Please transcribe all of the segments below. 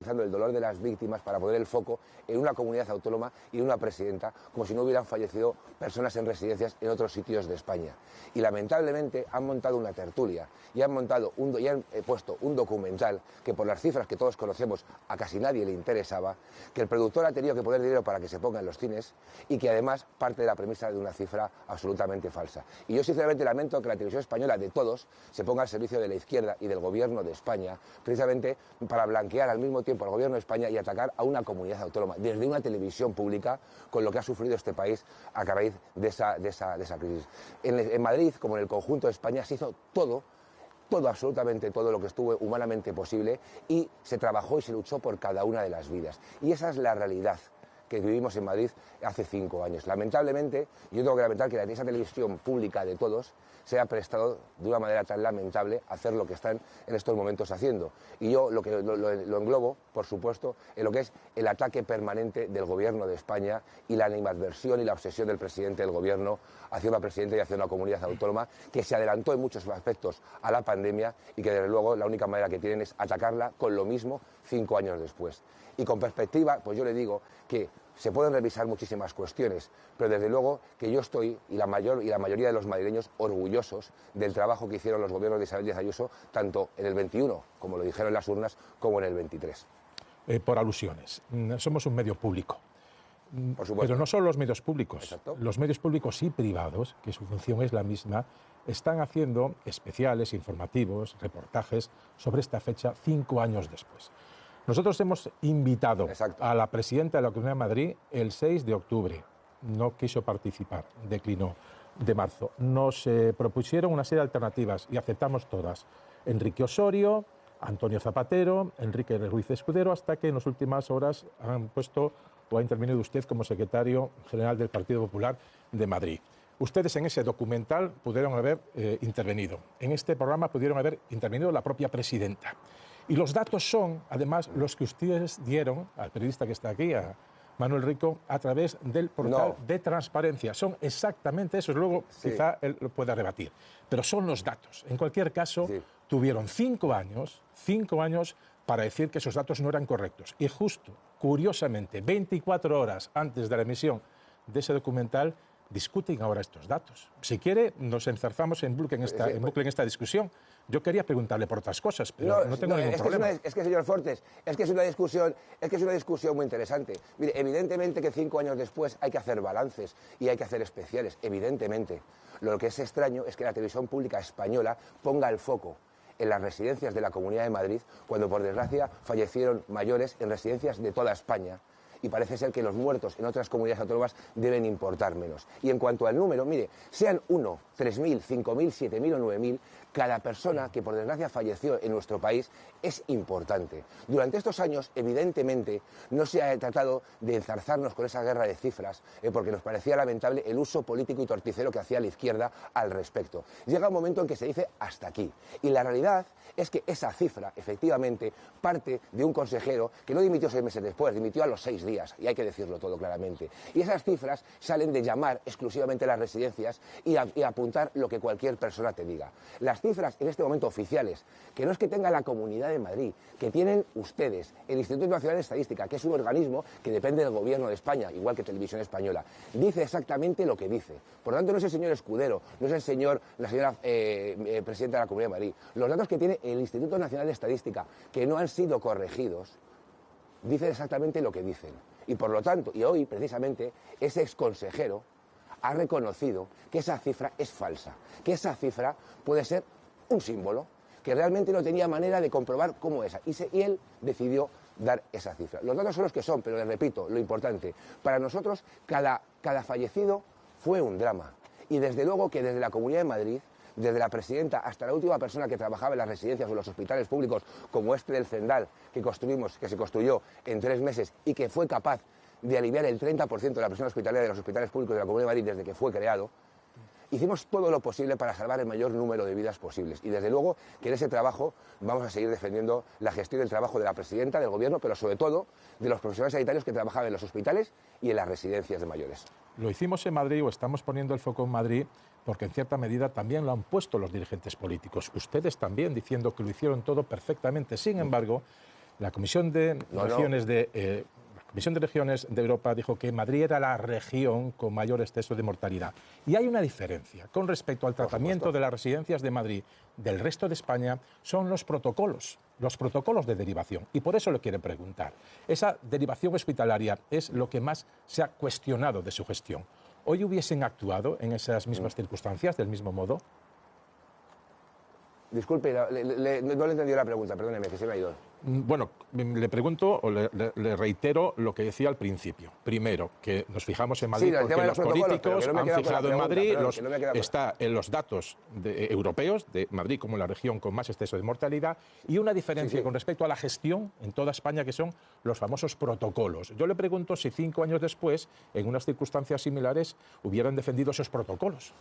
utilizando el dolor de las víctimas para poner el foco en una comunidad autónoma y en una presidenta, como si no hubieran fallecido personas en residencias en otros sitios de España. Y lamentablemente han montado una tertulia y han puesto un documental que, por las cifras que todos conocemos, a casi nadie le interesaba, que el productor ha tenido que poner dinero para que se ponga en los cines y que además parte de la premisa de una cifra absolutamente falsa. Y yo sinceramente lamento que la televisión española de todos se ponga al servicio de la izquierda y del gobierno de España, precisamente para blanquear al mismo tiempo al gobierno de España y atacar a una comunidad autónoma desde una televisión pública, con lo que ha sufrido este país a raíz de esa crisis. En Madrid, como en el conjunto de España, se hizo todo, absolutamente todo lo que estuvo humanamente posible, y se trabajó y se luchó por cada una de las vidas. Y esa es la realidad que vivimos en Madrid hace 5 años. Lamentablemente, yo tengo que lamentar que esa televisión pública de todos se ha prestado de una manera tan lamentable a hacer lo que están en estos momentos haciendo. Y yo lo englobo, por supuesto, en lo que es el ataque permanente del gobierno de España y la animadversión y la obsesión del presidente del gobierno hacia una presidenta y hacia una comunidad autónoma que se adelantó en muchos aspectos a la pandemia y que, desde luego, la única manera que tienen es atacarla con lo mismo 5 años después. Y con perspectiva, pues yo le digo que se pueden revisar muchísimas cuestiones, pero desde luego que yo estoy, y la mayoría de los madrileños, orgullosos del trabajo que hicieron los gobiernos de Isabel Díaz Ayuso, tanto en el 21, como lo dijeron en las urnas, como en el 23. Por alusiones. Somos un medio público. Por supuesto. Pero no solo los medios públicos. Exacto. Los medios públicos y privados, que su función es la misma, están haciendo especiales, informativos, reportajes sobre esta fecha 5 años después. Nosotros hemos invitado a la presidenta de la Comunidad de Madrid el 6 de octubre. No quiso participar, declinó, de marzo. Nos propusieron una serie de alternativas y aceptamos todas. Enrique Osorio, Antonio Zapatero, Enrique Ruiz Escudero, hasta que en las últimas horas han puesto o ha intervenido usted como secretario general del Partido Popular de Madrid. Ustedes en ese documental pudieron haber intervenido. En este programa pudieron haber intervenido la propia presidenta. Y los datos son, además, los que ustedes dieron al periodista que está aquí, a Manuel Rico, a través del portal de transparencia. Son exactamente esos. Luego quizá él lo pueda rebatir. Pero son los datos. En cualquier caso, tuvieron 5 años para decir que esos datos no eran correctos. Y justo, curiosamente, 24 horas antes de la emisión de ese documental, discuten ahora estos datos. Si quiere, nos enzarzamos en bucle en esta discusión. Yo quería preguntarle por otras cosas, pero no tengo ningún problema. Es que, señor Fortes, es que es una discusión muy interesante. Mire, evidentemente que 5 años después hay que hacer balances y hay que hacer especiales, evidentemente. Lo que es extraño es que la televisión pública española ponga el foco en las residencias de la Comunidad de Madrid, cuando, por desgracia, fallecieron mayores en residencias de toda España. Y parece ser que los muertos en otras comunidades autónomas deben importar menos. Y en cuanto al número, mire, sean 1, 3.000, 5.000, 7.000 o 9.000, cada persona que por desgracia falleció en nuestro país es importante. Durante estos años, evidentemente, no se ha tratado de enzarzarnos con esa guerra de cifras, porque nos parecía lamentable el uso político y torticero que hacía la izquierda al respecto. Llega un momento en que se dice hasta aquí. Y la realidad es que esa cifra, efectivamente, parte de un consejero que no dimitió 6 meses después, dimitió a los 6 días, y hay que decirlo todo claramente. Y esas cifras salen de llamar exclusivamente a las residencias y apuntar lo que cualquier persona te diga. Las cifras en este momento oficiales, que no es que tenga la Comunidad de Madrid, que tienen ustedes, el Instituto Nacional de Estadística, que es un organismo que depende del Gobierno de España, igual que Televisión Española, dice exactamente lo que dice. Por lo tanto, no es el señor Escudero, no es la señora presidenta de la Comunidad de Madrid. Los datos que tiene el Instituto Nacional de Estadística, que no han sido corregidos, dicen exactamente lo que dicen. Y por lo tanto, y hoy precisamente, ese exconsejero ha reconocido que esa cifra es falsa, que esa cifra puede ser un símbolo, que realmente no tenía manera de comprobar cómo es. Y él decidió dar esa cifra. Los datos son los que son, pero les repito, lo importante, para nosotros cada fallecido fue un drama. Y desde luego que desde la Comunidad de Madrid, desde la presidenta hasta la última persona que trabajaba en las residencias o en los hospitales públicos, como este del Zendal, que se construyó en 3 meses y que fue capaz de aliviar el 30% de la presión hospitalaria de los hospitales públicos de la Comunidad de Madrid desde que fue creado, hicimos todo lo posible para salvar el mayor número de vidas posibles. Y desde luego que en ese trabajo vamos a seguir defendiendo la gestión del trabajo de la presidenta, del Gobierno, pero sobre todo de los profesionales sanitarios que trabajaban en los hospitales y en las residencias de mayores. Lo hicimos en Madrid, o estamos poniendo el foco en Madrid, porque en cierta medida también lo han puesto los dirigentes políticos. Ustedes también, diciendo que lo hicieron todo perfectamente. Sin embargo, La Comisión de Regiones de... La Comisión de Regiones de Europa dijo que Madrid era la región con mayor exceso de mortalidad. Y hay una diferencia con respecto al tratamiento de las residencias de Madrid del resto de España, son los protocolos de derivación. Y por eso le quiero preguntar. Esa derivación hospitalaria es lo que más se ha cuestionado de su gestión. ¿Hoy hubiesen actuado en esas mismas circunstancias, del mismo modo? Disculpe, no le he entendido la pregunta, perdóneme, que se me ha ido. Bueno, le pregunto o le reitero lo que decía al principio. Primero, que nos fijamos en Madrid porque los políticos han fijado en Madrid, está en los datos europeos de Madrid como la región con más exceso de mortalidad, y una diferencia con respecto a la gestión en toda España, que son los famosos protocolos. Yo le pregunto si 5 años después, en unas circunstancias similares, hubieran defendido esos protocolos.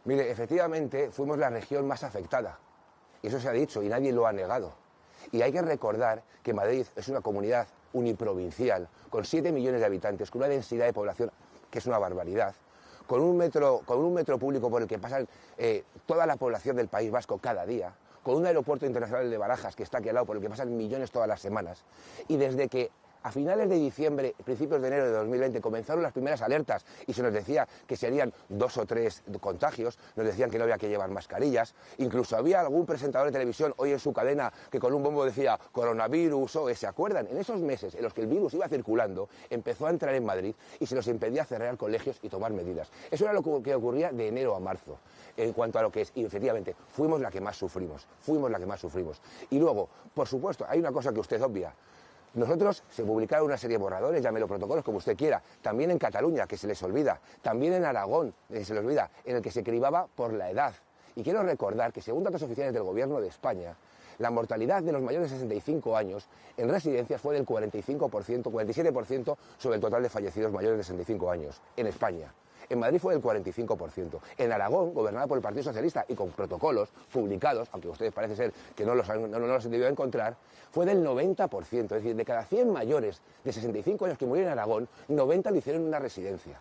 Mire, efectivamente, fuimos la región más afectada. Y eso se ha dicho y nadie lo ha negado. Y hay que recordar que Madrid es una comunidad uniprovincial, con 7 millones de habitantes, con una densidad de población que es una barbaridad, con un metro público por el que pasan toda la población del País Vasco cada día, con un aeropuerto internacional de Barajas que está aquí al lado, por el que pasan millones todas las semanas. Y desde que a finales de diciembre, principios de enero de 2020, comenzaron las primeras alertas y se nos decía que se harían 2 o 3 contagios, nos decían que no había que llevar mascarillas, incluso había algún presentador de televisión hoy en su cadena que con un bombo decía coronavirus o ¿se acuerdan? En esos meses en los que el virus iba circulando, empezó a entrar en Madrid y se nos impedía cerrar colegios y tomar medidas. Eso era lo que ocurría de enero a marzo, en cuanto a lo que es, y efectivamente, fuimos la que más sufrimos. Y luego, por supuesto, hay una cosa que usted obvia. Nosotros se publicaron una serie de borradores, llámelo protocolos, como usted quiera, también en Cataluña, que se les olvida, también en Aragón, que se les olvida, en el que se cribaba por la edad. Y quiero recordar que, según datos oficiales del Gobierno de España, la mortalidad de los mayores de 65 años en residencias fue del 47% sobre el total de fallecidos mayores de 65 años en España. En Madrid fue del 45%. En Aragón, gobernada por el Partido Socialista y con protocolos publicados, aunque ustedes parece ser que no los han debido encontrar, fue del 90%. Es decir, de cada 100 mayores de 65 años que murieron en Aragón, 90 lo hicieron en una residencia.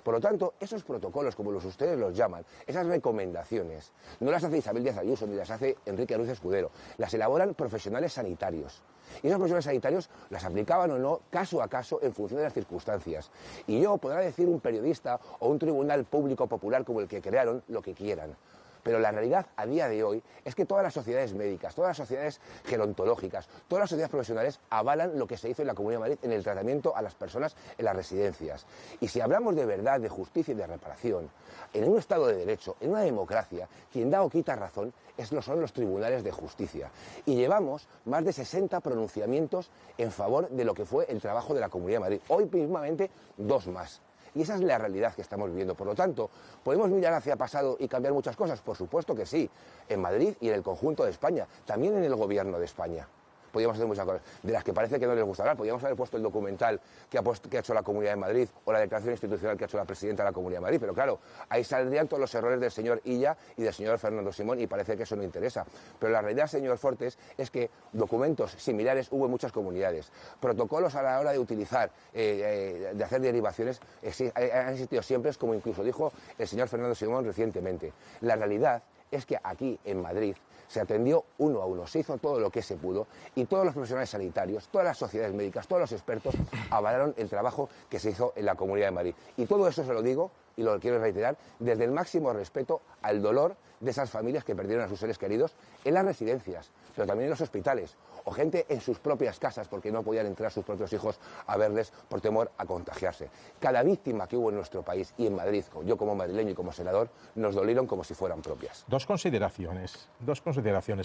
Por lo tanto, esos protocolos, como ustedes los llaman, esas recomendaciones, no las hace Isabel Díaz Ayuso ni las hace Enrique Ruiz Escudero, las elaboran profesionales sanitarios. Y esos profesionales sanitarios las aplicaban o no caso a caso en función de las circunstancias. Y podrá decir un periodista o un tribunal público popular como el que crearon lo que quieran. Pero la realidad a día de hoy es que todas las sociedades médicas, todas las sociedades gerontológicas, todas las sociedades profesionales avalan lo que se hizo en la Comunidad de Madrid en el tratamiento a las personas en las residencias. Y si hablamos de verdad, de justicia y de reparación, en un Estado de Derecho, en una democracia, quien da o quita razón son los tribunales de justicia. Y llevamos más de 60 pronunciamientos en favor de lo que fue el trabajo de la Comunidad de Madrid. Hoy mismamente 2 más. Y esa es la realidad que estamos viviendo. Por lo tanto, ¿podemos mirar hacia el pasado y cambiar muchas cosas? Por supuesto que sí, en Madrid y en el conjunto de España, también en el Gobierno de España. Podríamos hacer muchas cosas, de las que parece que no les gusta hablar. Podríamos haber puesto el documental que ha hecho la Comunidad de Madrid o la declaración institucional que ha hecho la presidenta de la Comunidad de Madrid, pero claro, ahí saldrían todos los errores del señor Illa y del señor Fernando Simón y parece que eso no interesa. Pero la realidad, señor Fortes, es que documentos similares hubo en muchas comunidades. Protocolos a la hora de utilizar, de hacer derivaciones, han existido siempre, como incluso dijo el señor Fernando Simón recientemente. La realidad es que aquí en Madrid se atendió uno a uno, se hizo todo lo que se pudo y todos los profesionales sanitarios, todas las sociedades médicas, todos los expertos avalaron el trabajo que se hizo en la Comunidad de Madrid. Y todo eso se lo digo, y lo quiero reiterar, desde el máximo respeto al dolor de esas familias que perdieron a sus seres queridos en las residencias, pero también en los hospitales, o gente en sus propias casas porque no podían entrar sus propios hijos a verles por temor a contagiarse. Cada víctima que hubo en nuestro país y en Madrid, yo como madrileño y como senador, nos dolieron como si fueran propias. Dos consideraciones,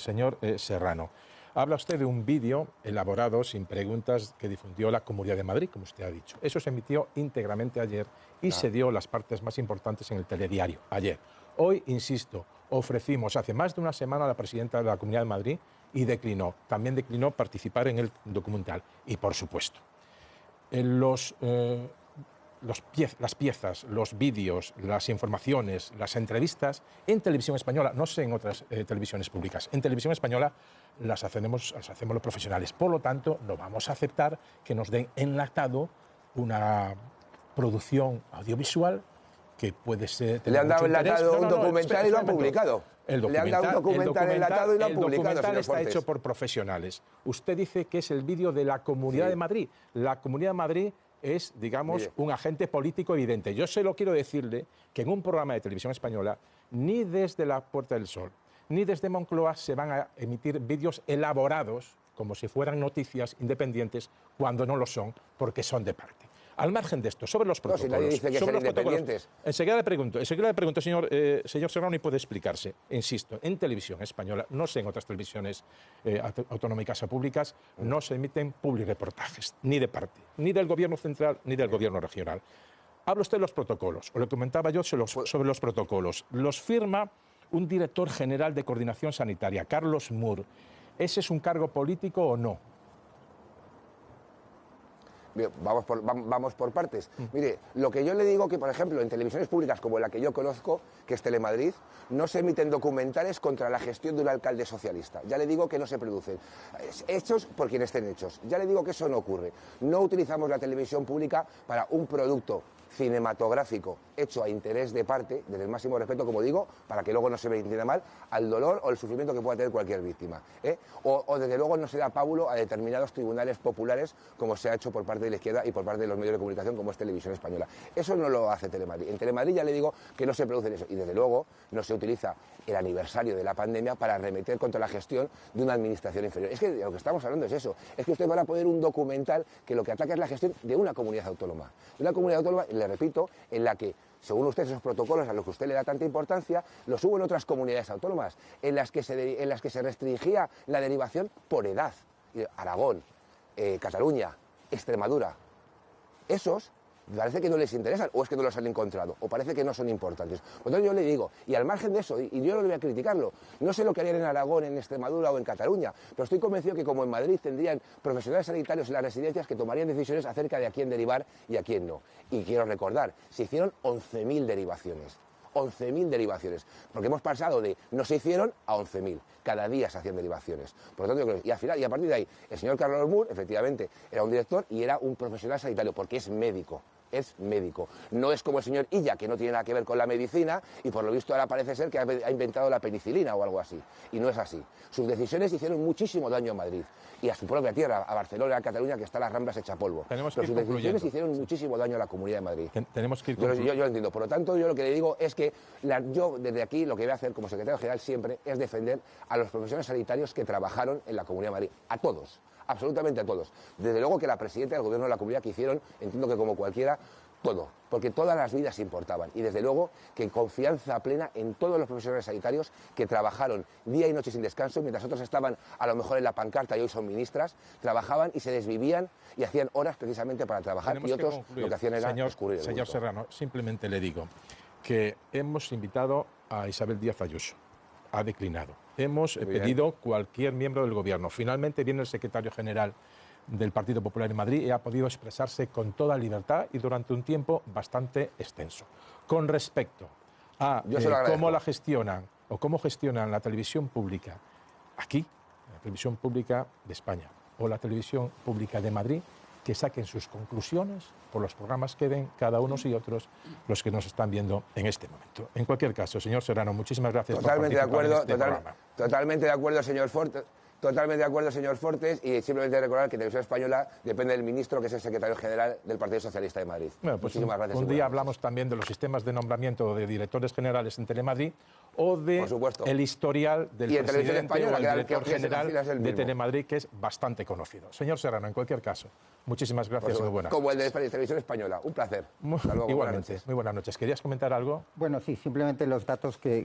señor Serrano. Habla usted de un vídeo elaborado sin preguntas que difundió la Comunidad de Madrid, como usted ha dicho. Eso se emitió íntegramente ayer y se dio las partes más importantes en el telediario, ayer. Hoy, insisto, ofrecimos hace más de una semana a la presidenta de la Comunidad de Madrid y declinó. También declinó participar en el documental. Y, por supuesto, las piezas, los vídeos, las informaciones, las entrevistas en Televisión Española, no sé en otras televisiones públicas, en Televisión Española las hacemos los profesionales. Por lo tanto, no vamos a aceptar que nos den enlatado una producción audiovisual que puede ser... Le han dado enlatado un documental y lo han publicado. Le han dado un documental enlatado y lo han publicado. El documental está hecho por profesionales. Usted dice que es el vídeo de la Comunidad de Madrid. La Comunidad de Madrid es, digamos, un agente político evidente. Yo solo quiero decirle que en un programa de televisión española, ni desde la Puerta del Sol, ni desde Moncloa se van a emitir vídeos elaborados como si fueran noticias independientes cuando no lo son, porque son de parte. Al margen de esto, sobre los protocolos... No, si nadie dice que sean independientes. Enseguida le pregunto, señor Serrano, y puede explicarse. Insisto, en televisión española, no sé en otras televisiones autonómicas o públicas, no se emiten publireportajes, ni de parte, ni del gobierno central, ni del gobierno regional. Habla usted de los protocolos, o le comentaba yo sobre los protocolos. Los firma un director general de coordinación sanitaria, Carlos Moore. ¿Ese es un cargo político o no? Vamos por partes. Mire, lo que yo le digo que, por ejemplo, en televisiones públicas como la que yo conozco, que es Telemadrid, no se emiten documentales contra la gestión de un alcalde socialista. Ya le digo que no se producen. Hechos por quien estén hechos. Ya le digo que eso no ocurre. No utilizamos la televisión pública para un producto cinematográfico hecho a interés de parte, desde el máximo respeto, como digo, para que luego no se me entienda mal, al dolor o el sufrimiento que pueda tener cualquier víctima. O desde luego no se da pábulo a determinados tribunales populares, como se ha hecho por parte de la izquierda y por parte de los medios de comunicación, como es Televisión Española. Eso no lo hace Telemadrid. En Telemadrid ya le digo que no se produce eso. Y desde luego no se utiliza el aniversario de la pandemia para arremeter contra la gestión de una administración inferior. Es que de lo que estamos hablando es eso. Es que ustedes van a poner un documental que lo que ataca es la gestión de una comunidad autónoma. De una comunidad autónoma, le repito, en la que, según usted, esos protocolos a los que usted le da tanta importancia, los hubo en otras comunidades autónomas, en las que se restringía la derivación por edad. Aragón, Cataluña, Extremadura. Esos parece que no les interesan, o es que no los han encontrado, o parece que no son importantes. Por tanto, yo le digo, y al margen de eso, y yo no le voy a criticarlo, no sé lo que harían en Aragón, en Extremadura o en Cataluña, pero estoy convencido que como en Madrid tendrían profesionales sanitarios en las residencias que tomarían decisiones acerca de a quién derivar y a quién no. Y quiero recordar, se hicieron 11.000 derivaciones. 11.000 derivaciones, porque hemos pasado de no se hicieron a 11.000. Cada día se hacían derivaciones. Por lo tanto, yo creo, y al final, y a partir de ahí, el señor Carlos Moore, efectivamente, era un director y era un profesional sanitario, porque es médico. Es médico. No es como el señor Illa, que no tiene nada que ver con la medicina y por lo visto ahora parece ser que ha inventado la penicilina o algo así. Y no es así. Sus decisiones hicieron muchísimo daño a Madrid y a su propia tierra, a Barcelona, a Cataluña, que está las Ramblas hecha polvo. Pero sus decisiones hicieron muchísimo daño a la Comunidad de Madrid. Tenemos que ir yo lo entiendo. Por lo tanto, yo lo que le digo es que yo desde aquí lo que voy a hacer como secretario general siempre es defender a los profesionales sanitarios que trabajaron en la Comunidad de Madrid. A todos. Absolutamente a todos. Desde luego que la presidenta del gobierno de la comunidad que hicieron, entiendo que como cualquiera, todo, porque todas las vidas importaban. Y desde luego que confianza plena en todos los profesionales sanitarios que trabajaron día y noche sin descanso, mientras otros estaban a lo mejor en la pancarta y hoy son ministras, trabajaban y se desvivían y hacían horas precisamente para trabajar. Y otros lo que hacían era escurrir el Señor Serrano, simplemente le digo que hemos invitado a Isabel Díaz Ayuso. Ha declinado. Hemos pedido cualquier miembro del gobierno. Finalmente viene el secretario general del Partido Popular en Madrid y ha podido expresarse con toda libertad y durante un tiempo bastante extenso. Con respecto a cómo la gestionan o cómo gestionan la televisión pública aquí, la televisión pública de España o la televisión pública de Madrid, que saquen sus conclusiones por los programas que ven cada uno y otros los que nos están viendo en este momento. En cualquier caso, señor Serrano, muchísimas gracias por participar en este programa. Totalmente de acuerdo, señor Fortes. Totalmente de acuerdo, señor Fortes, y simplemente recordar que Televisión Española depende del ministro, que es el secretario general del Partido Socialista de Madrid. Bueno, pues muchísimas gracias. Un día hablamos también de los sistemas de nombramiento de directores generales en Telemadrid o de el historial del presidente o el director general de Telemadrid, que es bastante conocido. Señor Serrano, en cualquier caso, muchísimas gracias y muy buenas noches. Como el de Televisión Española, un placer. Hasta luego, igualmente, muy buenas noches. ¿Querías comentar algo? Bueno, sí, simplemente los datos que